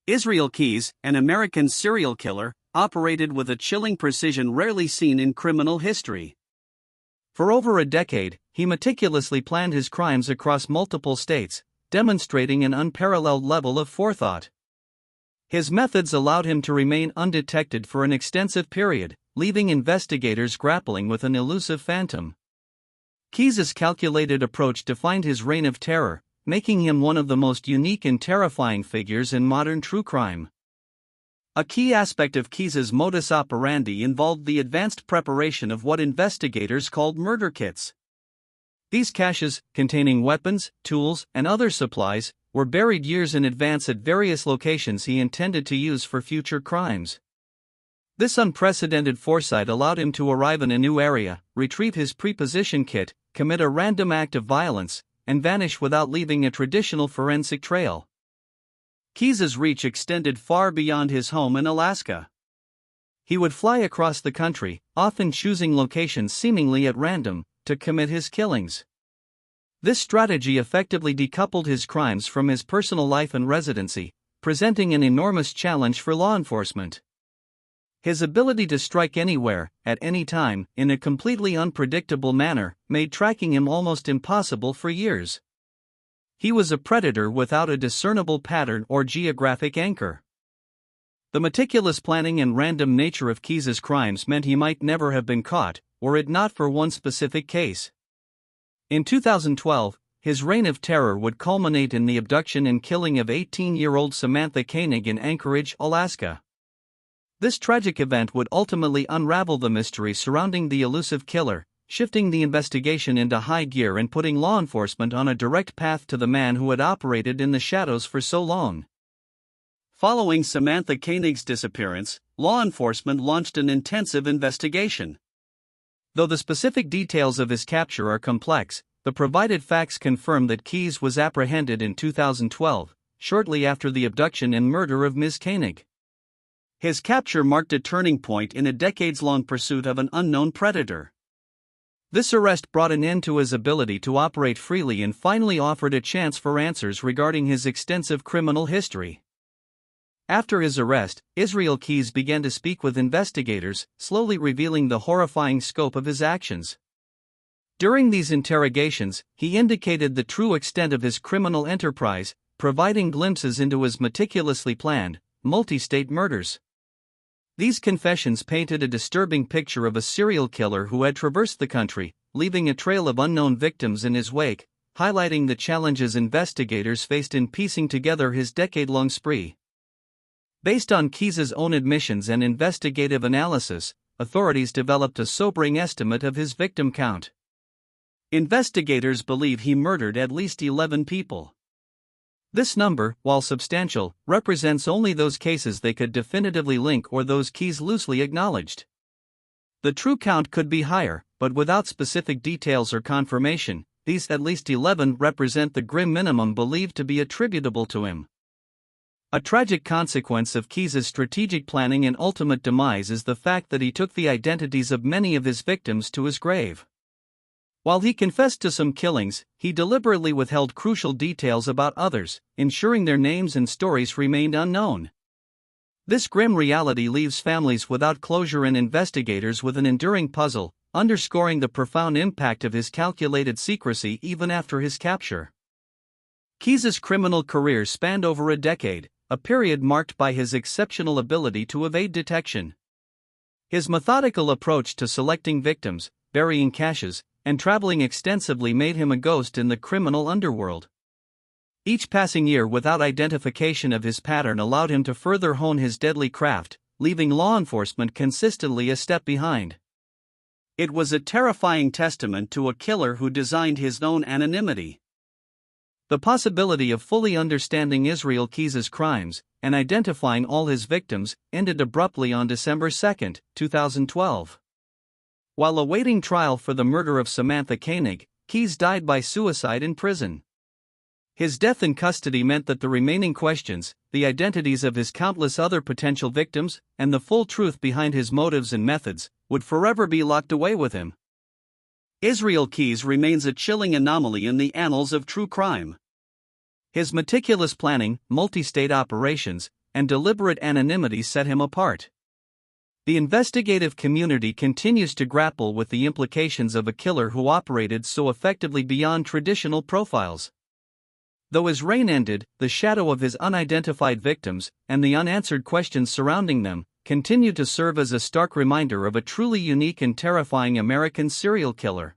Israel Keyes, an American serial killer, operated with a chilling precision rarely seen in criminal history. For over a decade, he meticulously planned his crimes across multiple states, demonstrating an unparalleled level of forethought. His methods allowed him to remain undetected for an extensive period, leaving investigators grappling with an elusive phantom. Keyes' calculated approach defined his reign of terror, making him one of the most unique and terrifying figures in modern true crime. A key aspect of Keyes' modus operandi involved the advanced preparation of what investigators called murder kits. These caches, containing weapons, tools, and other supplies, were buried years in advance at various locations he intended to use for future crimes. This unprecedented foresight allowed him to arrive in a new area, retrieve his preposition kit, commit a random act of violence, and vanish without leaving a traditional forensic trail. Keyes' reach extended far beyond his home in Alaska. He would fly across the country, often choosing locations seemingly at random, to commit his killings. This strategy effectively decoupled his crimes from his personal life and residency, presenting an enormous challenge for law enforcement. His ability to strike anywhere, at any time, in a completely unpredictable manner, made tracking him almost impossible for years. He was a predator without a discernible pattern or geographic anchor. The meticulous planning and random nature of Keyes' crimes meant he might never have been caught, were it not for one specific case. In 2012, his reign of terror would culminate in the abduction and killing of 18-year-old Samantha Koenig in Anchorage, Alaska. This tragic event would ultimately unravel the mystery surrounding the elusive killer, shifting the investigation into high gear and putting law enforcement on a direct path to the man who had operated in the shadows for so long. Following Samantha Koenig's disappearance, law enforcement launched an intensive investigation. Though the specific details of his capture are complex, the provided facts confirm that Keyes was apprehended in 2012, shortly after the abduction and murder of Ms. Koenig. His capture marked a turning point in a decades-long pursuit of an unknown predator. This arrest brought an end to his ability to operate freely and finally offered a chance for answers regarding his extensive criminal history. After his arrest, Israel Keyes began to speak with investigators, slowly revealing the horrifying scope of his actions. During these interrogations, he indicated the true extent of his criminal enterprise, providing glimpses into his meticulously planned, multi-state murders. These confessions painted a disturbing picture of a serial killer who had traversed the country, leaving a trail of unknown victims in his wake, highlighting the challenges investigators faced in piecing together his decade-long spree. Based on Keyes' own admissions and investigative analysis, authorities developed a sobering estimate of his victim count. Investigators believe he murdered at least 11 people. This number, while substantial, represents only those cases they could definitively link or those Keyes loosely acknowledged. The true count could be higher, but without specific details or confirmation, these at least 11 represent the grim minimum believed to be attributable to him. A tragic consequence of Keyes' strategic planning and ultimate demise is the fact that he took the identities of many of his victims to his grave. While he confessed to some killings, he deliberately withheld crucial details about others, ensuring their names and stories remained unknown. This grim reality leaves families without closure and investigators with an enduring puzzle, underscoring the profound impact of his calculated secrecy even after his capture. Keyes' criminal career spanned over a decade, a period marked by his exceptional ability to evade detection. His methodical approach to selecting victims, burying caches, and traveling extensively made him a ghost in the criminal underworld. Each passing year without identification of his pattern allowed him to further hone his deadly craft, leaving law enforcement consistently a step behind. It was a terrifying testament to a killer who designed his own anonymity. The possibility of fully understanding Israel Keyes' crimes and identifying all his victims ended abruptly on December 2, 2012. While awaiting trial for the murder of Samantha Koenig, Keyes died by suicide in prison. His death in custody meant that the remaining questions, the identities of his countless other potential victims, and the full truth behind his motives and methods, would forever be locked away with him. Israel Keyes remains a chilling anomaly in the annals of true crime. His meticulous planning, multi-state operations, and deliberate anonymity set him apart. The investigative community continues to grapple with the implications of a killer who operated so effectively beyond traditional profiles. Though his reign ended, the shadow of his unidentified victims, and the unanswered questions surrounding them, continue to serve as a stark reminder of a truly unique and terrifying American serial killer.